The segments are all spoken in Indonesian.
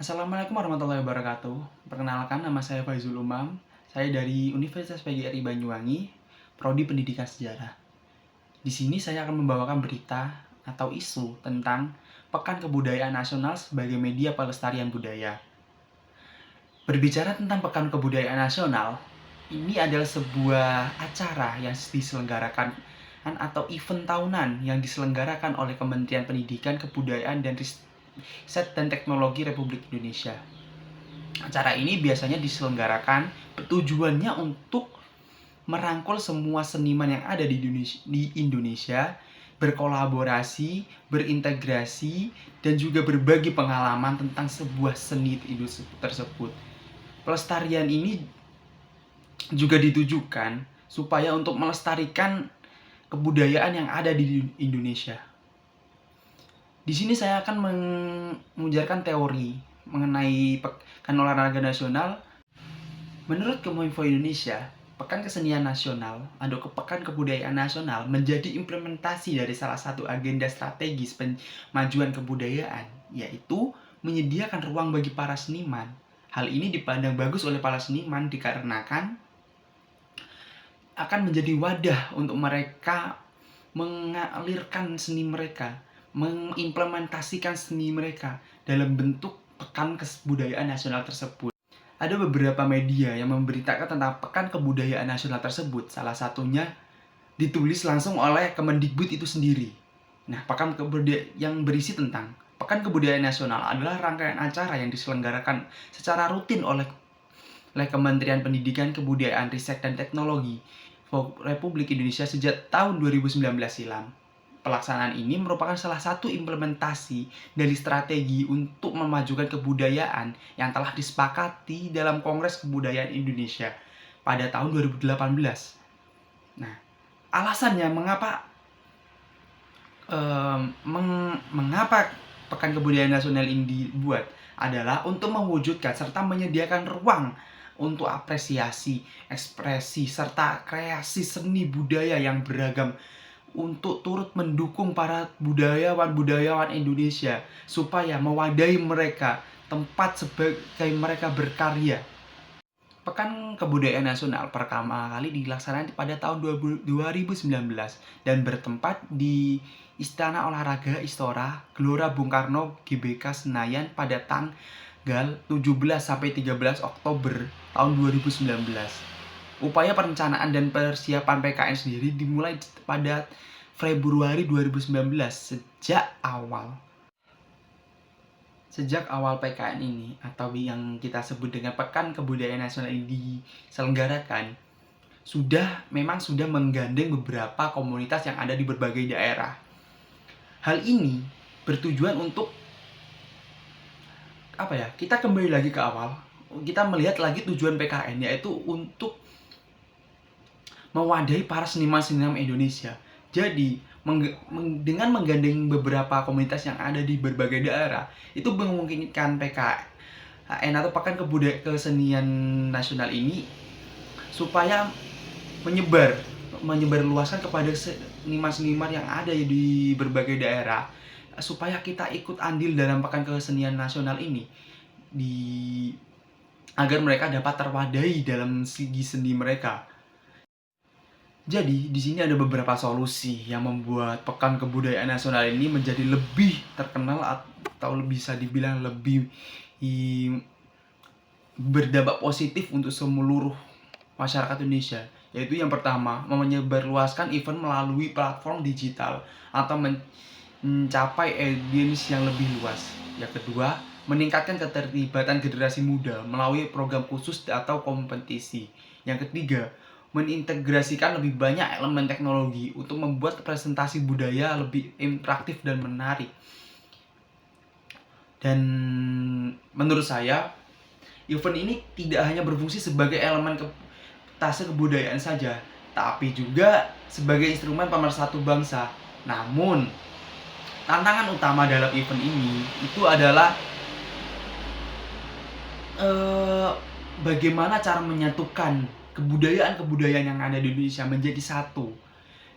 Assalamualaikum warahmatullahi wabarakatuh. Perkenalkan, nama saya Faizul Umam. Saya dari Universitas PGRI Banyuwangi, Prodi Pendidikan Sejarah. Di sini saya akan membawakan berita atau isu tentang Pekan Kebudayaan Nasional sebagai media pelestarian budaya. Berbicara tentang Pekan Kebudayaan Nasional, ini adalah sebuah acara yang diselenggarakan atau event tahunan yang diselenggarakan oleh Kementerian Pendidikan, Kebudayaan, dan Riset dan Teknologi Republik Indonesia. Acara ini biasanya diselenggarakan tujuannya untuk merangkul semua seniman yang ada di Indonesia, berkolaborasi, berintegrasi, dan juga berbagi pengalaman tentang sebuah seni tersebut. Pelestarian ini juga ditujukan supaya untuk melestarikan kebudayaan yang ada di Indonesia. Di sini saya akan mengujarkan teori mengenai Pekan Olahraga Nasional. Menurut Kominfo Indonesia, Pekan Kesenian Nasional atau Pekan Kebudayaan Nasional menjadi implementasi dari salah satu agenda strategis pemajuan kebudayaan, yaitu menyediakan ruang bagi para seniman. Hal ini dipandang bagus oleh para seniman dikarenakan akan menjadi wadah untuk mereka mengalirkan seni mereka, mengimplementasikan seni mereka dalam bentuk Pekan Kebudayaan Nasional tersebut. Ada beberapa media yang memberitakan tentang Pekan Kebudayaan Nasional tersebut. Salah satunya ditulis langsung oleh Kemendikbud itu sendiri. Nah, Pekan Kebudayaan yang berisi tentang Pekan Kebudayaan Nasional adalah rangkaian acara yang diselenggarakan secara rutin oleh Kementerian Pendidikan, Kebudayaan, Riset dan Teknologi Republik Indonesia sejak tahun 2019 silam. Pelaksanaan ini merupakan salah satu implementasi dari strategi untuk memajukan kebudayaan yang telah disepakati dalam Kongres Kebudayaan Indonesia pada tahun 2018. Nah, alasannya mengapa Pekan Kebudayaan Nasional ini dibuat adalah untuk mewujudkan serta menyediakan ruang untuk apresiasi, ekspresi, serta kreasi seni budaya yang beragam untuk turut mendukung para budayawan Indonesia supaya mewadahi mereka tempat sebagai mereka berkarya. Pekan Kebudayaan Nasional pertama kali dilaksanakan pada tahun 2019 dan bertempat di Istana Olahraga Istora Gelora Bung Karno GBK Senayan pada tanggal 17 sampai 13 Oktober tahun 2019. Upaya perencanaan dan persiapan PKN sendiri dimulai pada Februari 2019 Sejak awal PKN ini atau yang kita sebut dengan Pekan Kebudayaan Nasional ini diselenggarakan, memang sudah menggandeng beberapa komunitas yang ada di berbagai daerah. Hal ini bertujuan untuk kita kembali lagi ke awal. Kita melihat lagi tujuan PKN, yaitu untuk mewadahi para seniman-seniman Indonesia. Jadi, dengan menggandeng beberapa komunitas yang ada di berbagai daerah, itu memungkinkan PKN atau Pekan Kesenian Nasional ini supaya menyebar luaskan kepada seniman-seniman yang ada di berbagai daerah, supaya kita ikut andil dalam Pekan Kesenian Nasional ini agar mereka dapat terwadahi dalam segi seni mereka. Jadi, di sini ada beberapa solusi yang membuat Pekan Kebudayaan Nasional ini menjadi lebih terkenal atau bisa dibilang lebih berdampak positif untuk seluruh masyarakat Indonesia. Yaitu yang pertama, menyebarluaskan event melalui platform digital atau mencapai audiens yang lebih luas. Yang kedua, meningkatkan keterlibatan generasi muda melalui program khusus atau kompetisi. Yang ketiga, mengintegrasikan lebih banyak elemen teknologi untuk membuat presentasi budaya lebih interaktif dan menarik. Dan menurut saya, event ini tidak hanya berfungsi sebagai elemen kebudayaan saja, tapi juga sebagai instrumen pemersatu bangsa. Namun, tantangan utama dalam event ini itu adalah bagaimana cara menyatukan kebudayaan yang ada di Indonesia menjadi satu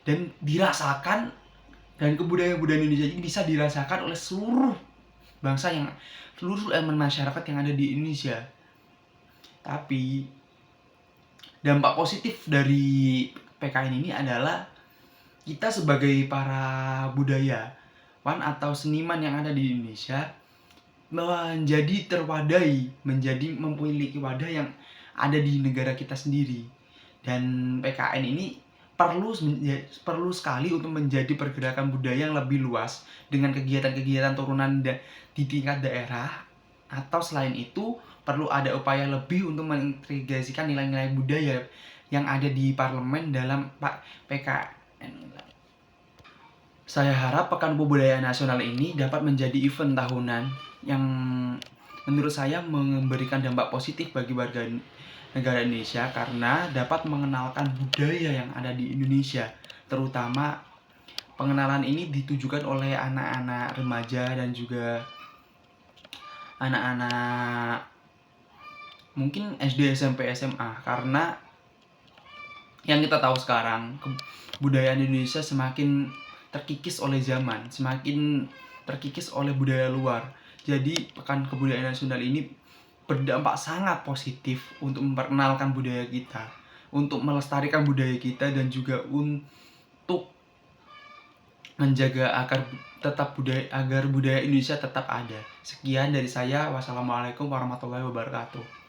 dan dirasakan, dan kebudayaan Indonesia ini bisa dirasakan oleh seluruh bangsa yang seluruh elemen masyarakat yang ada di Indonesia. Tapi dampak positif dari PKN ini adalah kita sebagai para budayawan atau seniman yang ada di Indonesia menjadi terwadai, menjadi memiliki wadah yang ada di negara kita sendiri. Dan PKN ini perlu sekali untuk menjadi pergerakan budaya yang lebih luas dengan kegiatan-kegiatan turunan di tingkat daerah, atau selain itu perlu ada upaya lebih untuk mengintegrasikan nilai-nilai budaya yang ada di parlemen dalam PKN. Saya harap Pekan Kebudayaan Nasional ini dapat menjadi event tahunan yang menurut saya memberikan dampak positif bagi warga negara Indonesia karena dapat mengenalkan budaya yang ada di Indonesia. Terutama pengenalan ini ditujukan oleh anak-anak remaja dan juga anak-anak mungkin SD, SMP, SMA, karena yang kita tahu sekarang kebudayaan Indonesia semakin terkikis oleh zaman, semakin terkikis oleh budaya luar. Jadi Pekan Kebudayaan Nasional ini berdampak sangat positif untuk memperkenalkan budaya kita, untuk melestarikan budaya kita, dan juga untuk menjaga agar budaya Indonesia tetap ada. Sekian dari saya. Wassalamualaikum warahmatullahi wabarakatuh.